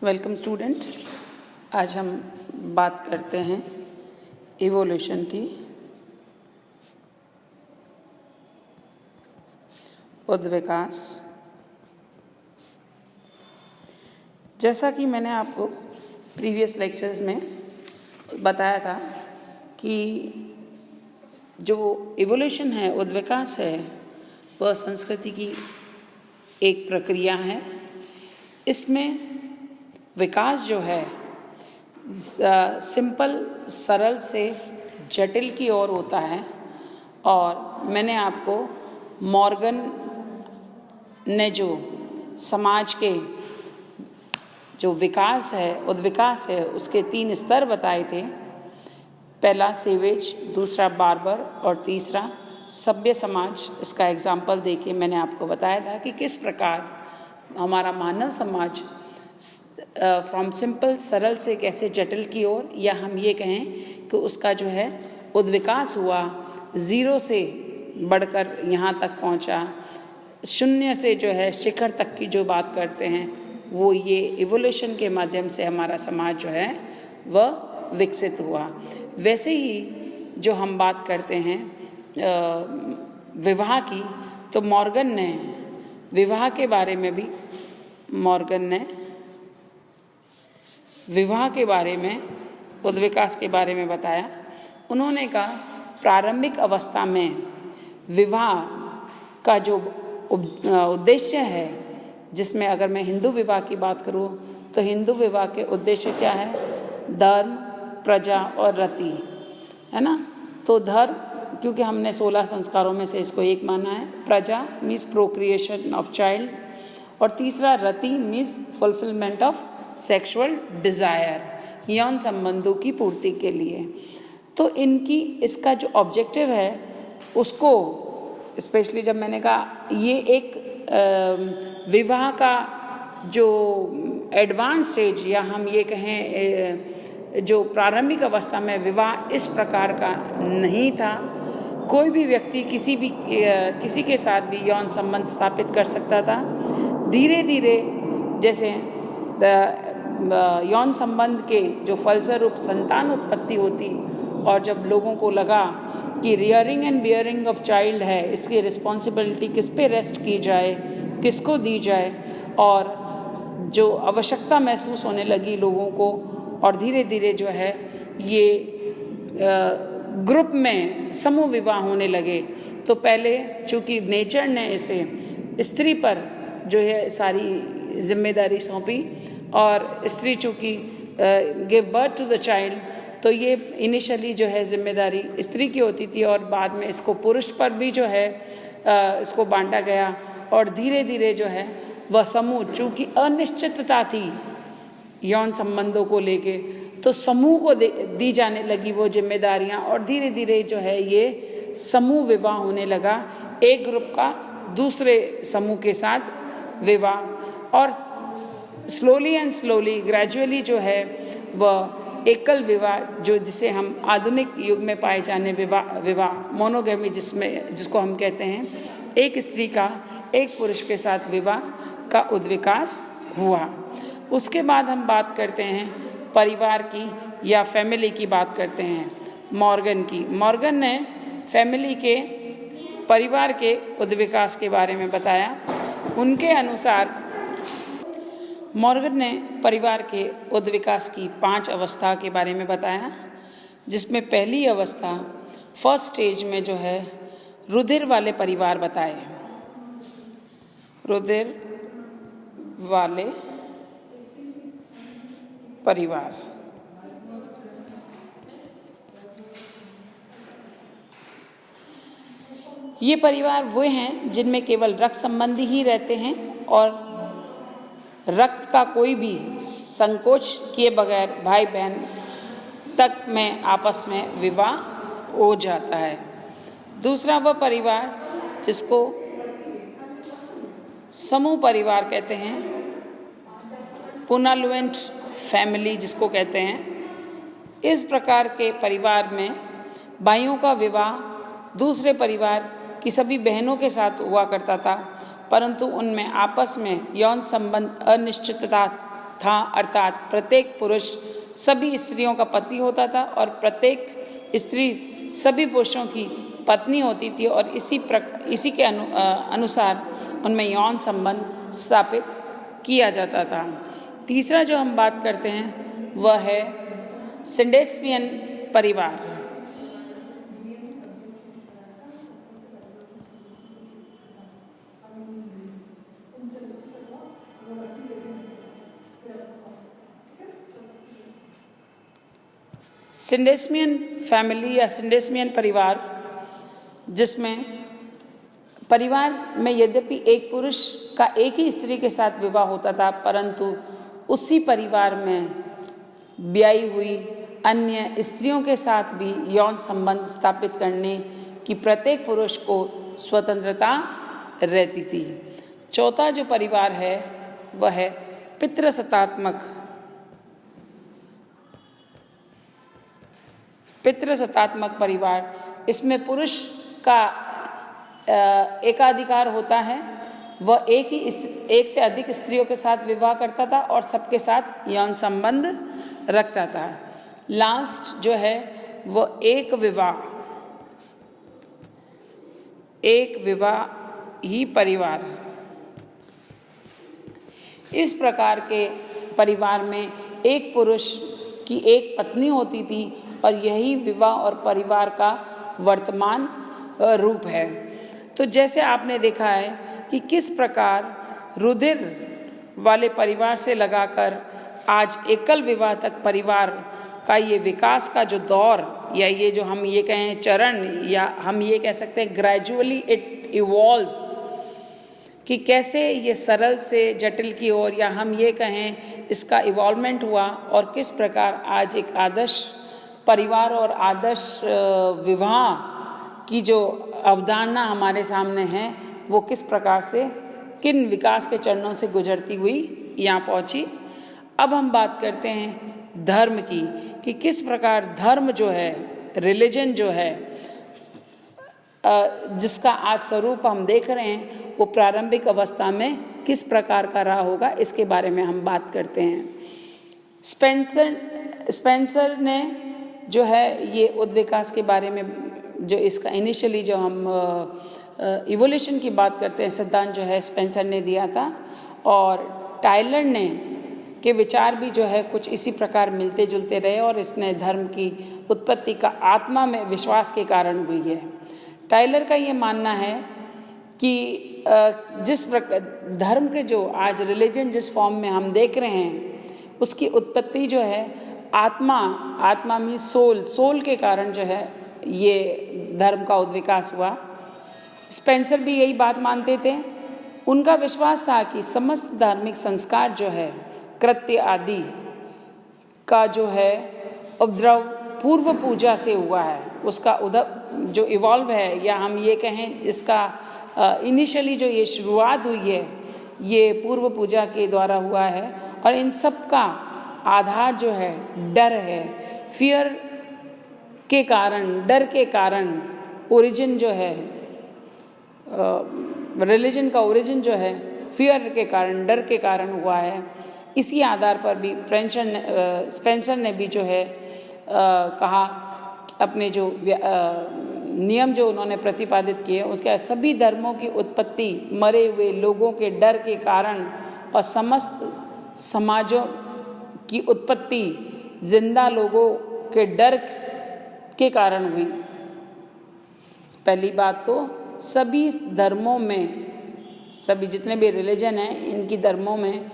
Welcome student. आज हम बात करते हैं इवोल्यूशन की। उद्विकास। जैसा कि मैंने आपको प्रीवियस लेक्चर्स में बताया था कि जो इवोल्यूशन है, उद्विकास है, वह संस्कृति की एक प्रक्रिया है। इसमें विकास जो है सिंपल, सरल से जटिल की ओर होता है। और मैंने आपको मॉर्गन ने जो समाज के जो विकास है, उद्विकास है, उसके 3 स्तर बताए थे। पहला सेवेज, दूसरा बार्बर और तीसरा सभ्य समाज। इसका एग्जाम्पल देके मैंने आपको बताया था कि किस प्रकार हमारा मानव समाज फ्रॉम सिंपल, सरल से कैसे जटिल की ओर, या हम ये कहें कि उसका जो है उद्विकास हुआ, ज़ीरो से बढ़कर यहाँ तक पहुँचा, शून्य से जो है शिखर तक की जो बात करते हैं, वो ये इवोल्यूशन के माध्यम से हमारा समाज जो है वह विकसित हुआ। वैसे ही जो हम बात करते हैं विवाह की, तो मॉर्गन ने विवाह के बारे में भी विवाह के बारे में, उद्विकास के बारे में बताया। उन्होंने कहा प्रारंभिक अवस्था में विवाह का जो उद्देश्य है, जिसमें अगर मैं हिंदू विवाह की बात करूं तो हिंदू विवाह के उद्देश्य क्या है? धर्म, प्रजा और रति, है ना। तो धर्म, क्योंकि हमने 16 संस्कारों में से इसको एक माना है। प्रजा मीन्स प्रोक्रिएशन ऑफ चाइल्ड, और तीसरा रति means fulfilment of sexual desire, यौन संबंधों की पूर्ति के लिए। तो इसका जो ऑब्जेक्टिव है उसको स्पेशली जब मैंने कहा ये एक विवाह का जो एडवांस स्टेज, या हम ये कहें जो प्रारंभिक अवस्था में विवाह इस प्रकार का नहीं था। कोई भी व्यक्ति किसी के साथ भी यौन संबंध स्थापित कर सकता था। धीरे धीरे जैसे यौन संबंध के जो फलस्वरूप संतान उत्पत्ति होती, और जब लोगों को लगा कि rearing and bearing of child है, इसकी रिस्पॉन्सिबिलिटी किस पे रेस्ट की जाए, किसको दी जाए, और जो आवश्यकता महसूस होने लगी लोगों को, और धीरे धीरे जो है ये ग्रुप में समूह विवाह होने लगे। तो पहले चूँकि नेचर ने इसे स्त्री पर जो है सारी जिम्मेदारी सौंपी, और स्त्री चूँकि give birth to the child, तो ये इनिशियली जो है जिम्मेदारी स्त्री की होती थी, और बाद में इसको पुरुष पर भी जो है इसको बांटा गया। और धीरे धीरे जो है वह समूह, चूँकि अनिश्चितता थी यौन संबंधों को लेके, तो समूह को दी जाने लगी वो जिम्मेदारियां, और धीरे धीरे जो है ये समूह विवाह होने लगा, एक ग्रुप का दूसरे समूह के साथ विवाह। और स्लोली एंड स्लोली, ग्रेजुअली जो है वह एकल विवाह, जो जिसे हम आधुनिक युग में पाए जाने विवाह मोनोगेमी, जिसको हम कहते हैं, एक स्त्री का एक पुरुष के साथ विवाह का उद्विकास हुआ। उसके बाद हम बात करते हैं परिवार की, या फैमिली की बात करते हैं मॉर्गन की। मॉर्गन ने फैमिली के, परिवार के उद्विकास के बारे में बताया। उनके अनुसार मॉर्गन ने परिवार के उद्विकास की 5 अवस्था के बारे में बताया, जिसमें पहली अवस्था, फर्स्ट स्टेज में जो है रुधिर वाले परिवार बताए। रुधिर वाले परिवार, ये परिवार वो हैं जिनमें केवल रक्त संबंधी ही रहते हैं, और रक्त का कोई भी संकोच किए बगैर भाई बहन तक में आपस में विवाह हो जाता है। दूसरा वह परिवार जिसको समूह परिवार कहते हैं, पुनर्लुएंट फैमिली जिसको कहते हैं। इस प्रकार के परिवार में भाइयों का विवाह दूसरे परिवार की सभी बहनों के साथ हुआ करता था, परंतु उनमें आपस में यौन संबंध अनिश्चितता था, अर्थात प्रत्येक पुरुष सभी स्त्रियों का पति होता था और प्रत्येक स्त्री सभी पुरुषों की पत्नी होती थी और इसी के अनुसार उनमें यौन संबंध स्थापित किया जाता था। तीसरा जो हम बात करते हैं वह है सिंडेस्पियन परिवार। सिंडेस्मियन फैमिली या सिंडेस्मियन परिवार, जिसमें परिवार में यद्यपि एक पुरुष का एक ही स्त्री के साथ विवाह होता था, परंतु उसी परिवार में ब्याही हुई अन्य स्त्रियों के साथ भी यौन संबंध स्थापित करने की प्रत्येक पुरुष को स्वतंत्रता रहती थी। चौथा जो परिवार है वह है पितृसत्तात्मक परिवार। इसमें पुरुष का एकाधिकार होता है, वह एक से अधिक स्त्रियों के साथ विवाह करता था और सबके साथ यौन संबंध रखता था। लास्ट जो है वह एक विवाह ही परिवार। इस प्रकार के परिवार में एक पुरुष की एक पत्नी होती थी और यही विवाह और परिवार का वर्तमान रूप है। तो जैसे आपने देखा है कि किस प्रकार रुधिर वाले परिवार से लगाकर आज एकल विवाह तक परिवार का ये विकास का जो दौर या ये जो हम ये कहें चरण या हम ये कह सकते हैं ग्रेजुअली इट इवॉल्व्स, कि कैसे ये सरल से जटिल की ओर या हम ये कहें इसका इवॉल्वमेंट हुआ और किस प्रकार आज एक आदर्श परिवार और आदर्श विवाह की जो अवधारणा हमारे सामने है वो किस प्रकार से किन विकास के चरणों से गुजरती हुई यहाँ पहुँची। अब हम बात करते हैं धर्म की, कि किस प्रकार धर्म जो है, रिलीजन जो है, जिसका आज स्वरूप हम देख रहे हैं वो प्रारंभिक अवस्था में किस प्रकार का रहा होगा, इसके बारे में हम बात करते हैं। स्पेंसर ने जो है ये उद्विकास के बारे में जो इसका इनिशियली जो हम इवोल्यूशन की बात करते हैं सिद्धांत जो है स्पेंसर ने दिया था, और टाइलर ने के विचार भी जो है कुछ इसी प्रकार मिलते जुलते रहे और इसने धर्म की उत्पत्ति का आत्मा में विश्वास के कारण हुई है। टाइलर का ये मानना है कि जिस प्रकार धर्म के जो आज रिलीजन जिस फॉर्म में हम देख रहे हैं उसकी उत्पत्ति जो है आत्मा में सोल के कारण जो है ये धर्म का उद्विकास हुआ। स्पेंसर भी यही बात मानते थे। उनका विश्वास था कि समस्त धार्मिक संस्कार जो है, कृत्य आदि का जो है उपद्रव पूर्व पूजा से हुआ है, उसका जो इवॉल्व है या हम ये कहें जिसका इनिशियली जो ये शुरुआत हुई है ये पूर्व पूजा के द्वारा हुआ है। और इन सब का आधार जो है डर है, फियर के कारण, डर के कारण ओरिजिन जो है रिलीजन का ओरिजिन जो है फियर के कारण, डर के कारण हुआ है। इसी आधार पर भी स्पेंसर ने भी जो है कहा अपने जो नियम जो उन्होंने प्रतिपादित किए उसके सभी धर्मों की उत्पत्ति मरे हुए लोगों के डर के कारण और समस्त समाजों की उत्पत्ति जिंदा लोगों के डर के कारण हुई। पहली बात तो सभी धर्मों में, सभी जितने भी रिलीजन हैं इनकी धर्मों में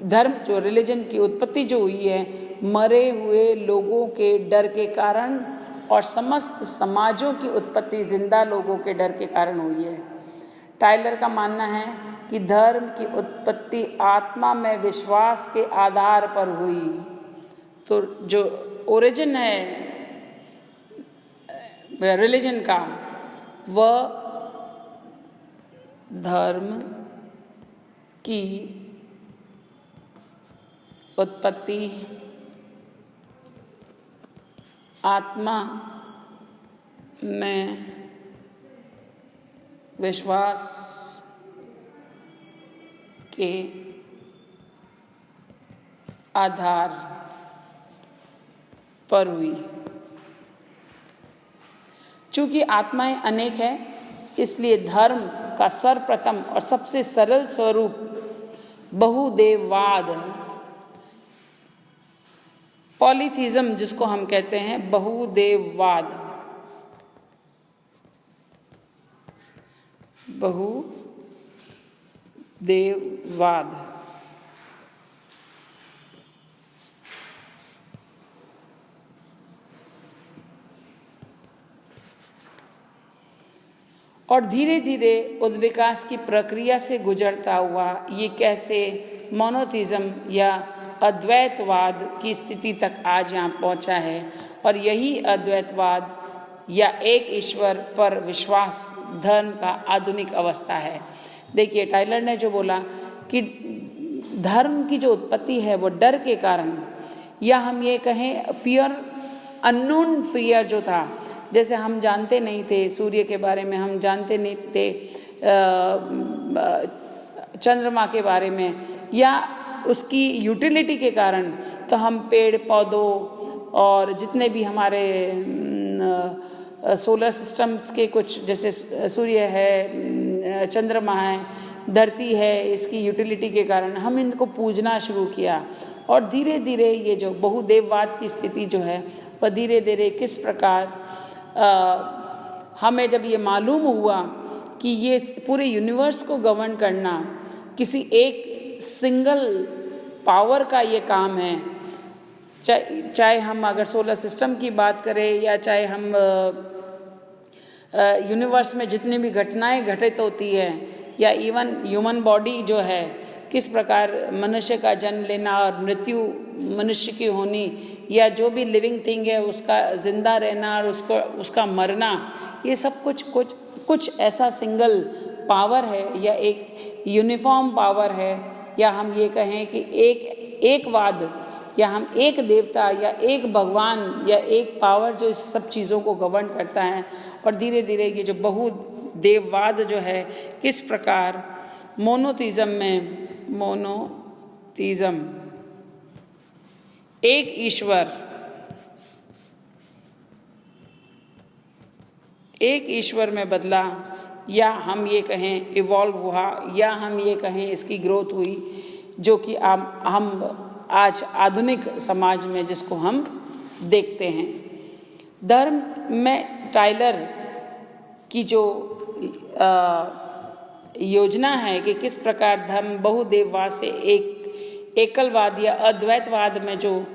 धर्म जो रिलीजन की उत्पत्ति जो हुई है मरे हुए लोगों के डर के कारण और समस्त समाजों की उत्पत्ति जिंदा लोगों के डर के कारण हुई है। टाइलर का मानना है कि धर्म की उत्पत्ति आत्मा में विश्वास के आधार पर हुई। तो जो ओरिजिन है रिलीजन का वह धर्म की उत्पत्ति आत्मा में विश्वास के आधार पर हुई। चूंकि आत्माएं अनेक है, इसलिए धर्म का सर्वप्रथम और सबसे सरल स्वरूप बहुदेववाद, पॉलीथीज्म जिसको हम कहते हैं, बहुदेववाद, बहुदेववाद। और धीरे धीरे उद्विकास की प्रक्रिया से गुजरता हुआ ये कैसे मोनोथिज्म या अद्वैतवाद की स्थिति तक आज यहाँ पहुँचा है। और यही अद्वैतवाद या एक ईश्वर पर विश्वास धर्म का आधुनिक अवस्था है। देखिए, टाइलर ने जो बोला कि धर्म की जो उत्पत्ति है वो डर के कारण, या हम ये कहें फियर, अननोन फियर जो था, जैसे हम जानते नहीं थे सूर्य के बारे में, हम जानते नहीं थे चंद्रमा के बारे में, या उसकी यूटिलिटी के कारण, तो हम पेड़ पौधों और जितने भी हमारे सोलर सिस्टम्स के कुछ, जैसे सूर्य है, चंद्रमा है, धरती है, इसकी यूटिलिटी के कारण हम इनको पूजना शुरू किया। और धीरे धीरे ये जो बहुदेववाद की स्थिति जो है वह धीरे धीरे किस प्रकार हमें जब ये मालूम हुआ कि ये पूरे यूनिवर्स को गवर्न करना किसी एक सिंगल पावर का ये काम है, चाहे हम अगर सोलर सिस्टम की बात करें या चाहे हम यूनिवर्स में जितनी भी घटनाएं घटित होती है, या इवन ह्यूमन बॉडी जो है, किस प्रकार मनुष्य का जन्म लेना और मृत्यु मनुष्य की होनी, या जो भी लिविंग थिंग है उसका जिंदा रहना और उसका मरना, ये सब कुछ ऐसा सिंगल पावर है या एक यूनिफॉर्म पावर है, या हम ये कहें कि एकवाद, या हम एक देवता या एक भगवान या एक पावर जो इस सब चीज़ों को गवर्न करता है। और धीरे धीरे ये जो बहुदेववाद जो है किस प्रकार मोनोथिज्म में, मोनोथिज्म एक ईश्वर में बदला, या हम ये कहें इवॉल्व हुआ, या हम ये कहें इसकी ग्रोथ हुई, जो कि हम आज आधुनिक समाज में जिसको हम देखते हैं। धर्म में टाइलर की जो योजना है कि किस प्रकार धर्म बहुदेववाद से एकलवाद या अद्वैतवाद में जो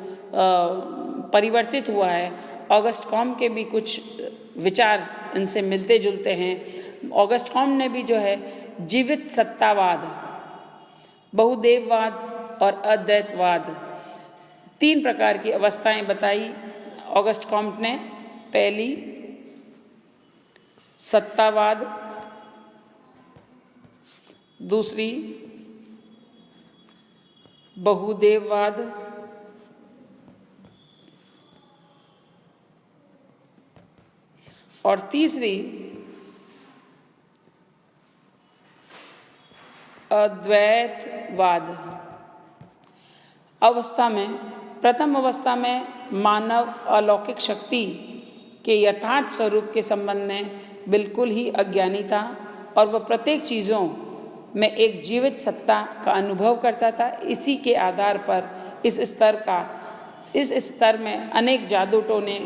परिवर्तित हुआ है, ऑगस्ट कॉम के भी कुछ विचार इनसे मिलते जुलते हैं। ऑगस्ट कॉम ने भी जो है जीवित सत्तावाद, बहुदेववाद और अद्वैतवाद, 3 प्रकार की अवस्थाएं बताई ऑगस्ट कॉम्ट ने। पहली सत्तावाद, दूसरी बहुदेववाद, और तीसरी अद्वैतवाद। अवस्था में, प्रथम अवस्था में मानव अलौकिक शक्ति के यथार्थ स्वरूप के संबंध में बिल्कुल ही अज्ञानी था, और वह प्रत्येक चीज़ों में एक जीवित सत्ता का अनुभव करता था। इसी के आधार पर इस स्तर में अनेक जादू टोने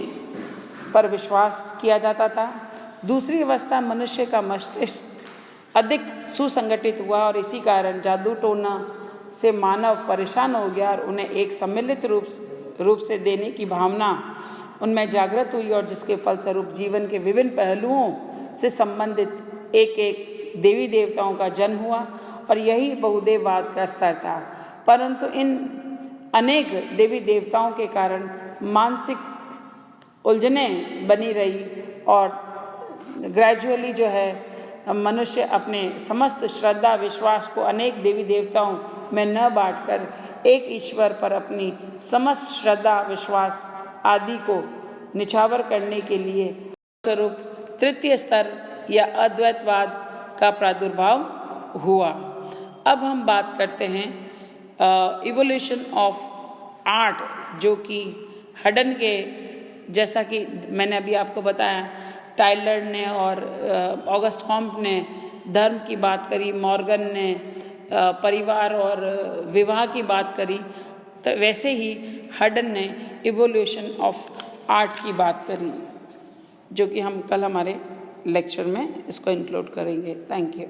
पर विश्वास किया जाता था। दूसरी अवस्था मनुष्य का मस्तिष्क अधिक सुसंगठित हुआ, और इसी कारण जादू टोना से मानव परेशान हो गया और उन्हें एक सम्मिलित रूप से देने की भावना उनमें जागृत हुई, और जिसके फलस्वरूप जीवन के विभिन्न पहलुओं से संबंधित एक एक देवी देवताओं का जन्म हुआ। और यही बहुदेववाद का स्तर था। परंतु इन अनेक देवी देवताओं के कारण मानसिक उलझनें बनी रही, और ग्रेजुअली जो है मनुष्य अपने समस्त श्रद्धा विश्वास को अनेक देवी देवताओं में न बांटकर एक ईश्वर पर अपनी समस्त श्रद्धा विश्वास आदि को निछावर करने के लिए स्वरूप तृतीय स्तर या अद्वैतवाद का प्रादुर्भाव हुआ। अब हम बात करते हैं इवोल्यूशन ऑफ आर्ट, जो कि हडन के, जैसा कि मैंने अभी आपको बताया, टाइलर ने और ऑगस्ट कॉम्ट ने धर्म की बात करी, मॉर्गन ने परिवार और विवाह की बात करी, तो वैसे ही हडन ने इवोल्यूशन ऑफ आर्ट की बात करी, जो कि हम कल हमारे लेक्चर में इसको इंक्लूड करेंगे। Thank you.